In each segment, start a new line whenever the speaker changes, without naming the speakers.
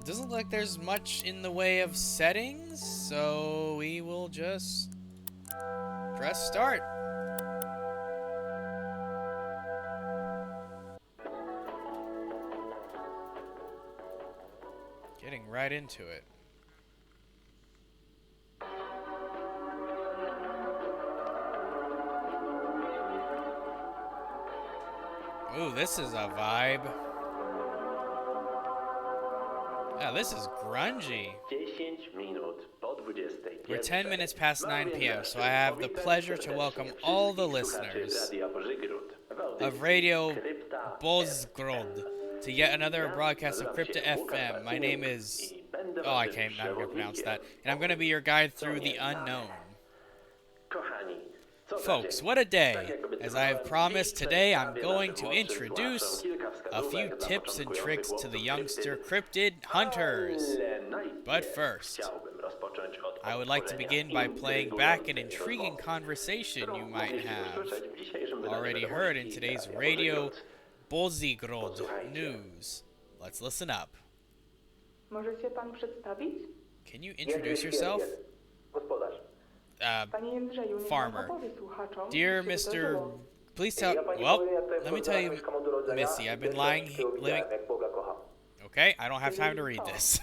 Doesn't look like there's much in the way of settings, so we will just press start. Getting right into it. Ooh, this is a vibe. Yeah, this is grungy. We're 10 minutes past 9 p.m., so I have the pleasure to welcome all the listeners of Radio Bozgrod to yet another broadcast of Krypta FM. My name is... Oh, I can't. I'm going to pronounce that. And I'm going to be your guide through the unknown. Folks, what a day! As I have promised, today I'm going to introduce a few tips and tricks to the youngster Cryptid hunters. But first, I would like to begin by playing back an intriguing conversation you might have already heard in today's Radio Bozigrod news. Let's listen up. Can you introduce yourself? Farmer. Dear Mr. Please tell... Well, let me tell you, Missy, I've been living... Okay, I don't have time to read this.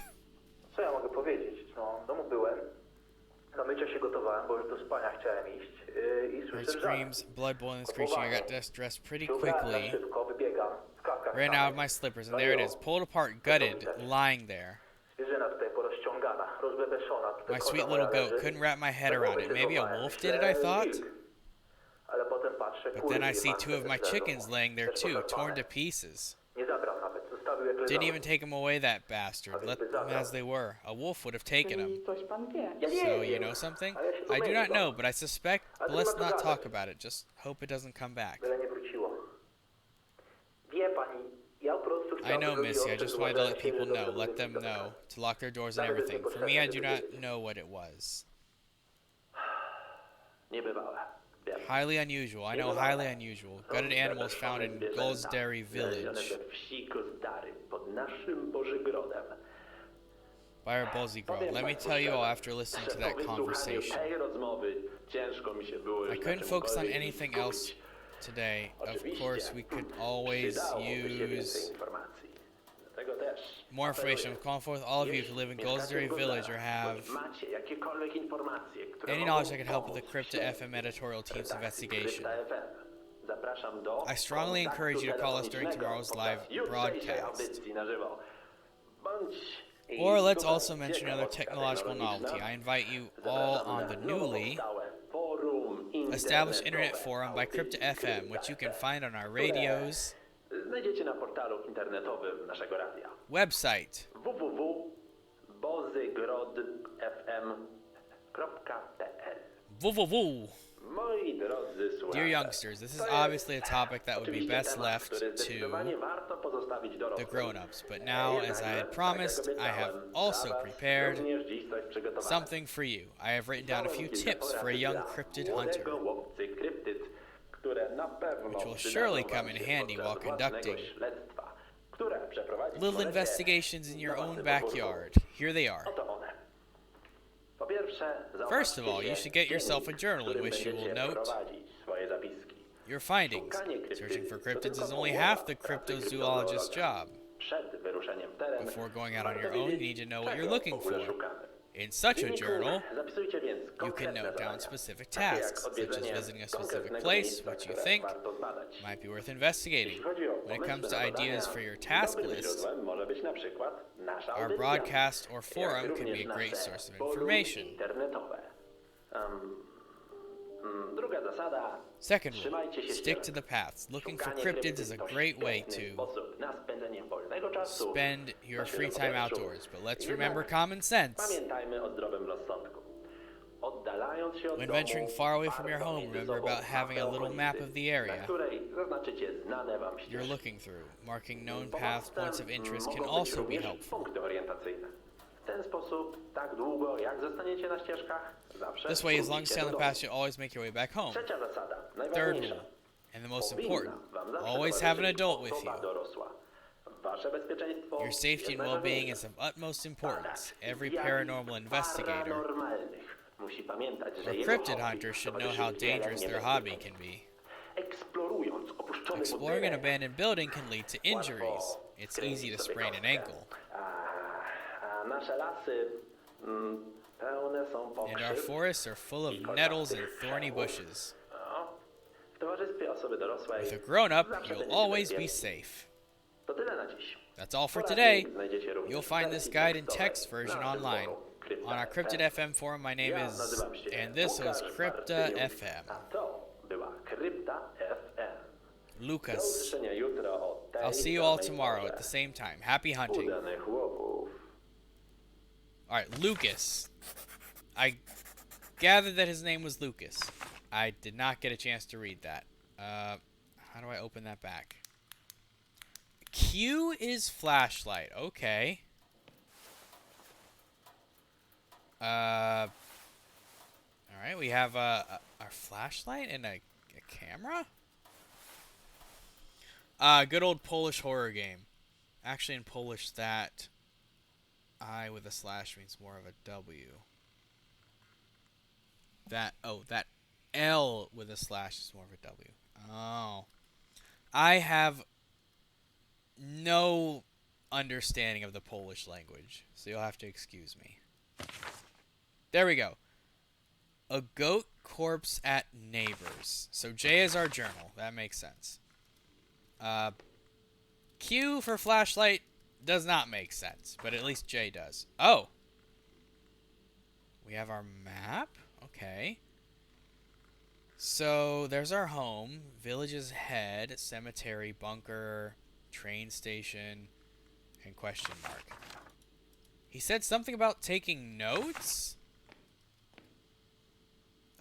Bird screams, blood boiling, screeching. I got dressed pretty quickly. Ran out of my slippers, and there it is, pulled apart, gutted, lying there. My sweet little goat, couldn't wrap my head around it. Maybe a wolf did it, I thought. But then I see two of my chickens laying there too, torn to pieces. Didn't even take them away, that bastard. Let them as they were. A wolf would have taken them. So, you know something? I do not know, but I suspect, but let's not talk about it. Just hope it doesn't come back. I know, Missy. I just wanted to let people know. Let them know. To lock their doors and everything. For me, I do not know what it was. Highly unusual. I know, highly unusual. Gutted animals found in Goldsberry Village. By our Bozigrod. Let me tell you all after listening to that conversation. I couldn't focus on anything else today. Of course, we could always use more information. I'm calling forth all of you to live in Goldsberry Village or have any knowledge that could help with the Krypta FM editorial team's investigation. I strongly encourage you to call us during tomorrow's live broadcast. Or let's also mention another technological novelty. I invite you all on the newly established internet forum by Krypta FM, which you can find on our radio's website. www.bozygrodfm.pl. Dear youngsters, this is obviously a topic that would be best left to the grown-ups, but now, as I had promised, I have also prepared something for you. I have written down a few tips for a young cryptid hunter, which will surely come in handy while conducting little investigations in your own backyard. Here they are. First of all, you should get yourself a journal in which you will note your findings. Searching for cryptids is only half the cryptozoologist's job. Before going out on your own, you need to know what you're looking for. In such a journal, you can note down specific tasks, such as visiting a specific place, which you think might be worth investigating. When it comes to ideas for your task list, our broadcast or forum could be a great source of information. Second rule, stick to the paths. Looking for cryptids is a great way to spend your free time outdoors, but let's remember common sense. When venturing far away from your home, remember about having a little map of the area you're looking through. Marking known paths, points of interest can also be helpful. This way, as long as you stay on the path, you'll always make your way back home. Third rule, and the most important, always have an adult with you. Your safety and well-being is of utmost importance. Every paranormal investigator or cryptid hunter should know how dangerous their hobby can be. Exploring an abandoned building can lead to injuries. It's easy to sprain an ankle. And our forests are full of nettles and thorny bushes. With a grown-up, you'll always be safe. That's all for today. You'll find this guide in text version online. On our Cryptid FM forum, my name is, and this was Krypta FM. Lucas. I'll see you all tomorrow at the same time. Happy hunting. Alright, Lucas. I gathered that his name was Lucas. I did not get a chance to read that. How do I open that back? Q is flashlight. Okay. Alright, we have our flashlight and a camera? Good old Polish horror game. Actually, in Polish, that I with a slash means more of a W. That L with a slash is more of a W. Oh. I have no understanding of the Polish language, so you'll have to excuse me. There we go. A goat corpse at neighbors. So J is our journal. That makes sense. Q for flashlight does not make sense, but at least J does. Oh. We have our map. Okay. So there's our home. Village's head, cemetery, bunker, train station, and question mark. He said something about taking notes?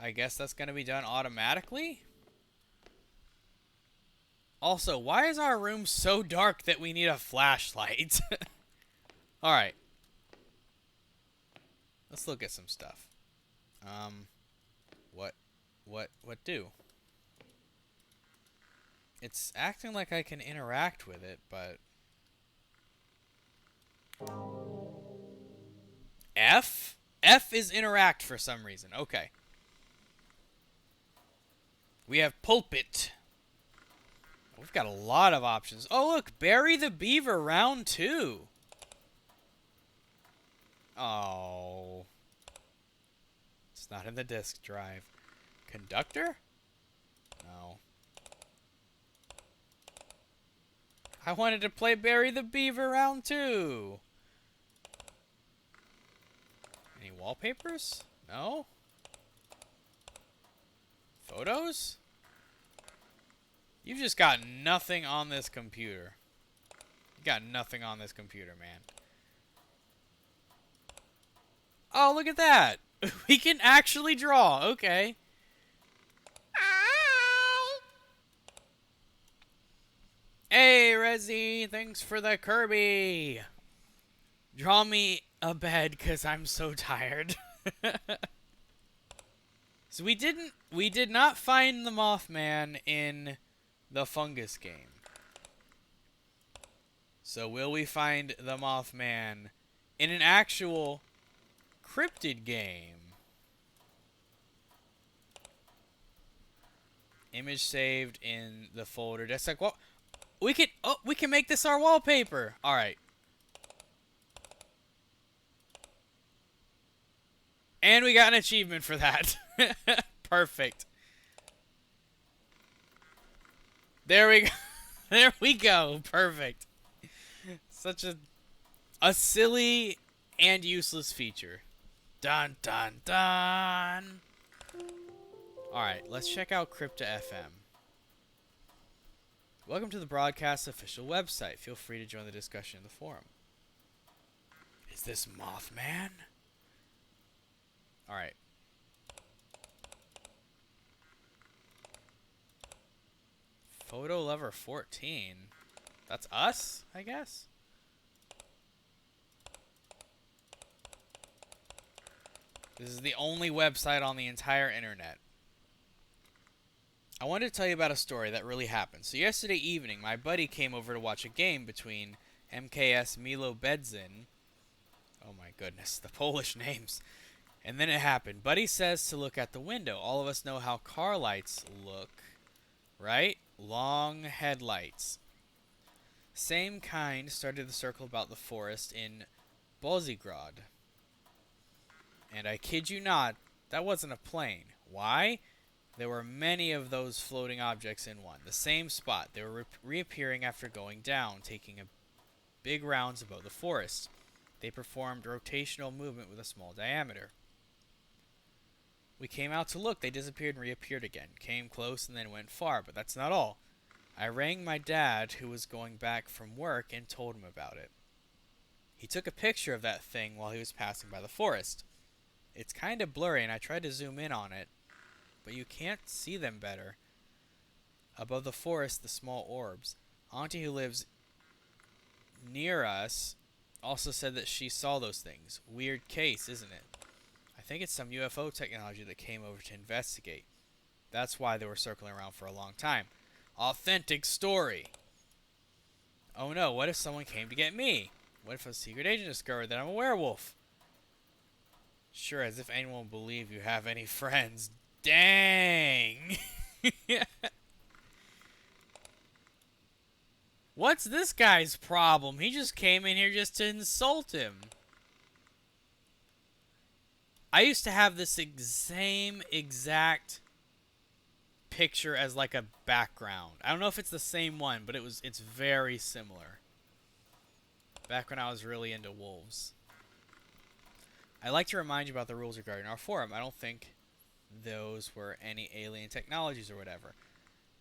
I guess that's going to be done automatically? Also, why is our room so dark that we need a flashlight? Alright. Let's look at some stuff. What do? It's acting like I can interact with it, but... F? F is interact for some reason. Okay. We have pulpit. We've got a lot of options. Oh, look. Bury the Beaver round 2. Oh. It's not in the disk drive. Conductor? No. I wanted to play Bury the Beaver round 2. Any wallpapers? No? Photos? You've just got nothing on this computer. You got nothing on this computer, man. Oh, look at that. We can actually draw. Okay. Hey, Rezzy. Thanks for the Kirby. Draw me a bed, because I'm so tired. So we did not find the Mothman in the Fungus game. So will we find the Mothman in an actual Cryptid game? Image saved in the folder. That's like, well, we can make this our wallpaper. All right. And we got an achievement for that. Perfect. There we go. There we go. Perfect. Such a silly and useless feature. Dun dun dun. Alright, let's check out Krypta FM. Welcome to the broadcast's official website. Feel free to join the discussion in the forum. Is this Mothman? Alright. Photo Lover 14. That's us, I guess? This is the only website on the entire internet. I wanted to tell you about a story that really happened. So yesterday evening, my buddy came over to watch a game between MKS Milo Bedzin. Oh my goodness, the Polish names. And then it happened. Buddy says to look at the window. All of us know how car lights look, right? Long headlights. Same kind started the circle about the forest in Bozigrad. And I kid you not, that wasn't a plane. Why? There were many of those floating objects in one. The same spot. They were reappearing after going down, taking a big rounds above the forest. They performed rotational movement with a small diameter. We came out to look. They disappeared and reappeared again. Came close and then went far, but that's not all. I rang my dad, who was going back from work, and told him about it. He took a picture of that thing while he was passing by the forest. It's kind of blurry, and I tried to zoom in on it, but you can't see them better. Above the forest, the small orbs. Auntie, who lives near us, also said that she saw those things. Weird case, isn't it? I think it's some UFO technology that came over to investigate. That's why they were circling around for a long time. Authentic story. Oh no, what if someone came to get me? What if a secret agent discovered that I'm a werewolf? Sure, as if anyone would believe you have any friends. Dang! What's this guy's problem? He just came in here just to insult him. I used to have this same exact picture as like a background. I don't know if it's the same one, but it's very similar. Back when I was really into wolves. I'd like to remind you about the rules regarding our forum. I don't think those were any alien technologies or whatever.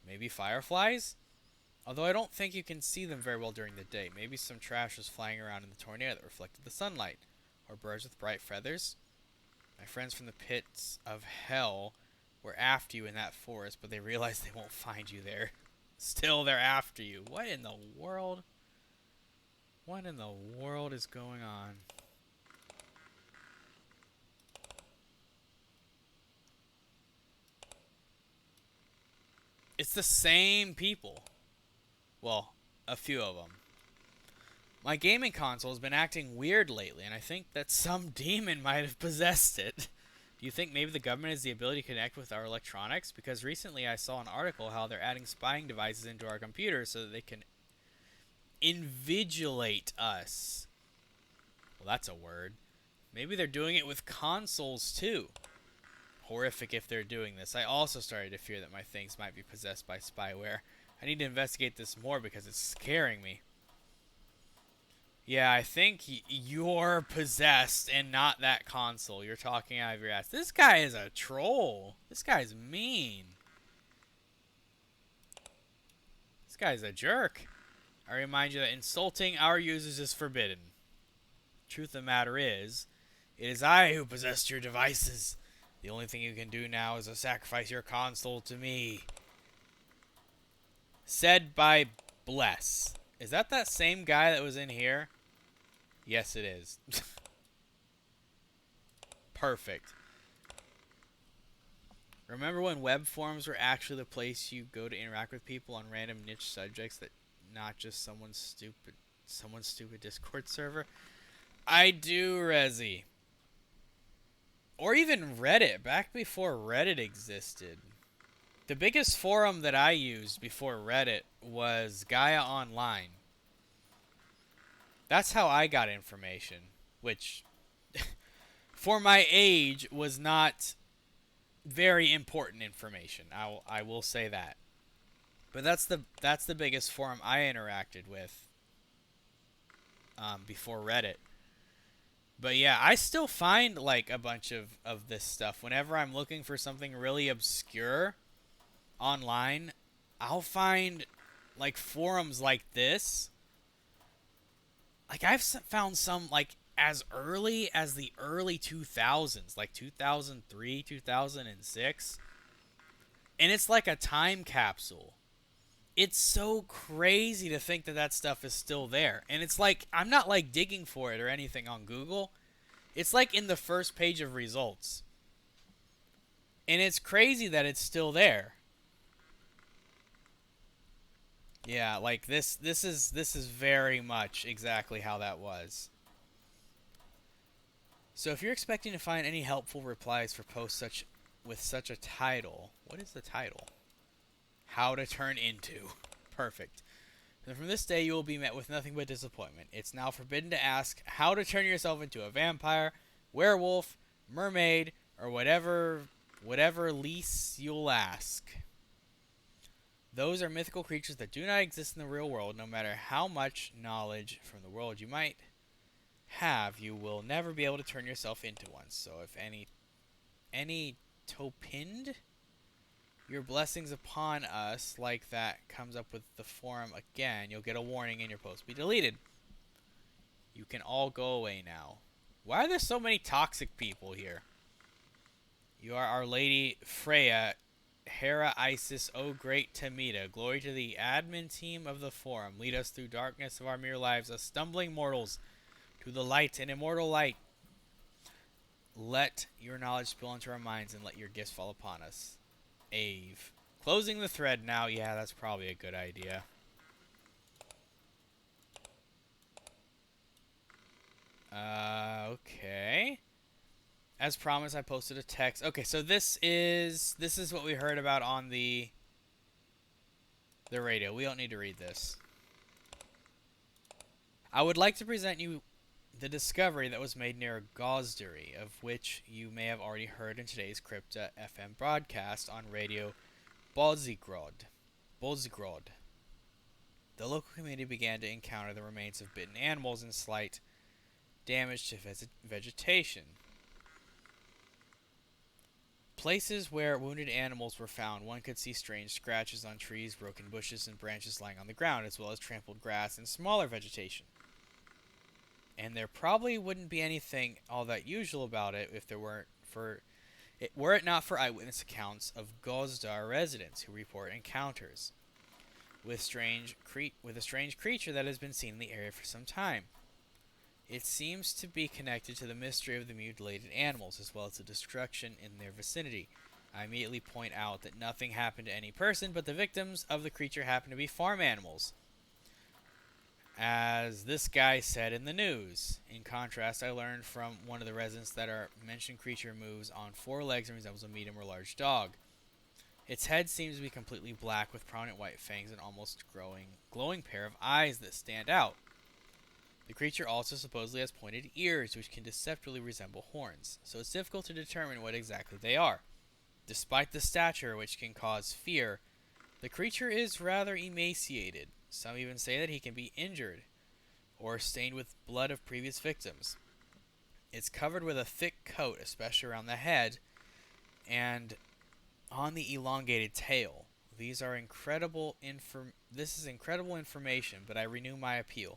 Maybe fireflies? Although I don't think you can see them very well during the day. Maybe some trash was flying around in the tornado that reflected the sunlight. Or birds with bright feathers. My friends from the pits of hell were after you in that forest, but they realized they won't find you there. Still, they're after you. What in the world? What in the world is going on? It's the same people. Well, a few of them. My gaming console has been acting weird lately, and I think that some demon might have possessed it. Do you think maybe the government has the ability to connect with our electronics? Because recently I saw an article how they're adding spying devices into our computers so that they can invigilate us. Well, that's a word. Maybe they're doing it with consoles too. Horrific if they're doing this. I also started to fear that my things might be possessed by spyware. I need to investigate this more because it's scaring me. Yeah, I think you're possessed and not that console. You're talking out of your ass. This guy is a troll. This guy's mean. This guy's a jerk. I remind you that insulting our users is forbidden. Truth of the matter is, it is I who possessed your devices. The only thing you can do now is to sacrifice your console to me. Said by Bless. Is that same guy that was in here? Yes, it is. Perfect. Remember when web forums were actually the place you go to interact with people on random niche subjects, that not just someone's stupid Discord server? I do, Rezi. Or even Reddit, back before Reddit existed. The biggest forum that I used before Reddit was Gaia Online. That's how I got information, which, for my age, was not very important information. I will say that. But that's the biggest forum I interacted with before Reddit. But yeah, I still find like a bunch of this stuff. Whenever I'm looking for something really obscure online, I'll find like forums like this. Like I've found some like as early as the early 2000s, like 2003, 2006. And it's like a time capsule. It's so crazy to think that that stuff is still there. And it's like, I'm not like digging for it or anything on Google. It's like in the first page of results. And it's crazy that it's still there. Yeah, like this is very much exactly how that was. So if you're expecting to find any helpful replies for posts with such a title, what is the title? How to turn into. Perfect. And from this day you will be met with nothing but disappointment. It's now forbidden to ask how to turn yourself into a vampire, werewolf, mermaid, or whatever lease you'll ask. Those are mythical creatures that do not exist in the real world. No matter how much knowledge from the world you might have, you will never be able to turn yourself into one. So if any topinned your blessings upon us like that comes up with the forum again, you'll get a warning and your post be deleted. You can all go away now. Why are there so many toxic people here? You are Our Lady Freya, Hera, Isis, O great Tamida. Glory to the admin team of the forum. Lead us through darkness of our mere lives, us stumbling mortals, to the light and immortal light. Let your knowledge spill into our minds and let your gifts fall upon us. Ave. Closing the thread now. Yeah, that's probably a good idea. Okay. As promised, I posted a text. Okay, so this is what we heard about on the radio. We don't need to read this. I would like to present you the discovery that was made near Gosdery, of which you may have already heard in today's Krypta FM broadcast on radio Bolzigrod. The local community began to encounter the remains of bitten animals and slight damage to vegetation. Places where wounded animals were found, one could see strange scratches on trees, broken bushes, and branches lying on the ground, as well as trampled grass and smaller vegetation. And there probably wouldn't be anything all that usual about it if there were it not for eyewitness accounts of Gozdar residents who report encounters with a strange creature that has been seen in the area for some time. It seems to be connected to the mystery of the mutilated animals, as well as the destruction in their vicinity. I immediately point out that nothing happened to any person, but the victims of the creature happen to be farm animals, as this guy said in the news. In contrast, I learned from one of the residents that our mentioned creature moves on 4 legs and resembles a medium or large dog. Its head seems to be completely black with prominent white fangs and almost glowing pair of eyes that stand out. The creature also supposedly has pointed ears, which can deceptively resemble horns, so it's difficult to determine what exactly they are. Despite the stature, which can cause fear, the creature is rather emaciated. Some even say that he can be injured or stained with blood of previous victims. It's covered with a thick coat, especially around the head and on the elongated tail. This is incredible information, but I renew my appeal.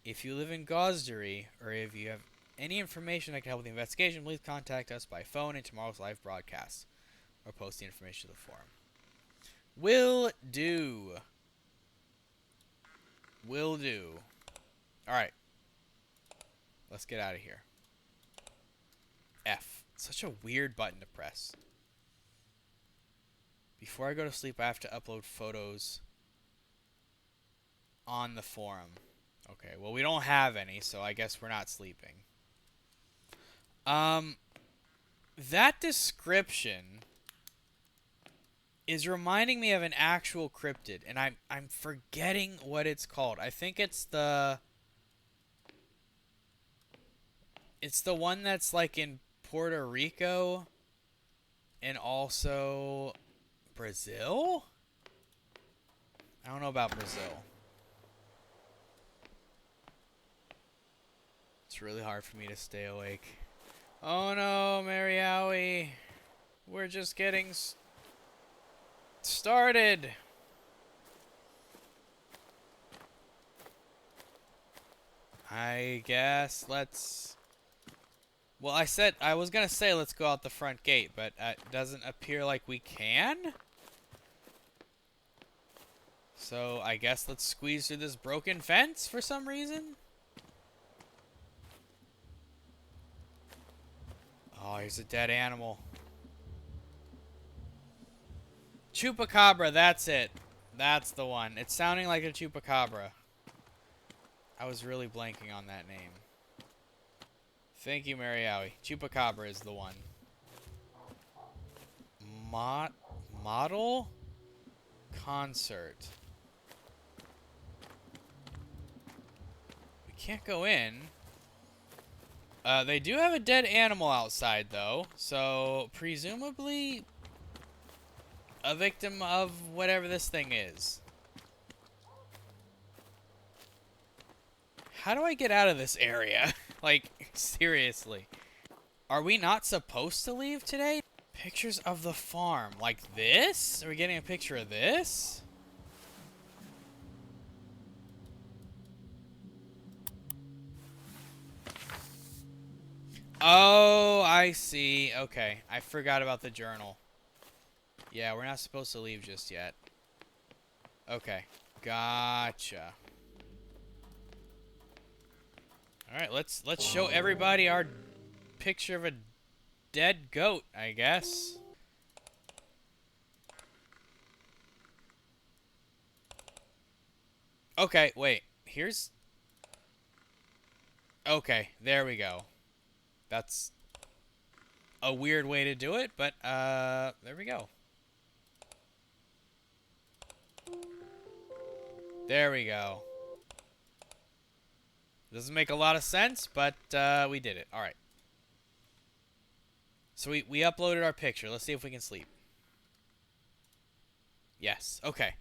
If you live in Gosdery, or if you have any information that can help with the investigation, please contact us by phone in tomorrow's live broadcast, or post the information to the forum. Will do. Alright. Let's get out of here. F. Such a weird button to press. Before I go to sleep, I have to upload photos on the forum. Okay, well, we don't have any, so I guess we're not sleeping. That description is reminding me of an actual cryptid, and I'm forgetting what it's called. I think it's the one that's like in Puerto Rico and also Brazil? I don't know about Brazil. It's really hard for me to stay awake. Oh no, Mary Howie. We're just getting started. I guess let's... Well, I was gonna say let's go out the front gate, but it doesn't appear like we can. So I guess let's squeeze through this broken fence for some reason. Oh, here's a dead animal. Chupacabra, that's it. That's the one. It's sounding like a chupacabra. I was really blanking on that name. Thank you, Mariawi. Chupacabra is the one. Model concert. We can't go in. They do have a dead animal outside, though. So, presumably, a victim of whatever this thing is. How do I get out of this area? Like, seriously. Are we not supposed to leave today? Pictures of the farm. Like this? Are we getting a picture of this? Oh, I see. Okay. I forgot about the journal. Yeah, we're not supposed to leave just yet. Okay. Gotcha. Alright, let's show everybody our picture of a dead goat, I guess. Okay, wait. Here's... Okay, there we go. That's a weird way to do it, but, there we go. There we go. Doesn't make a lot of sense, but, we did it. Alright. So we uploaded our picture. Let's see if we can sleep. Yes. Okay.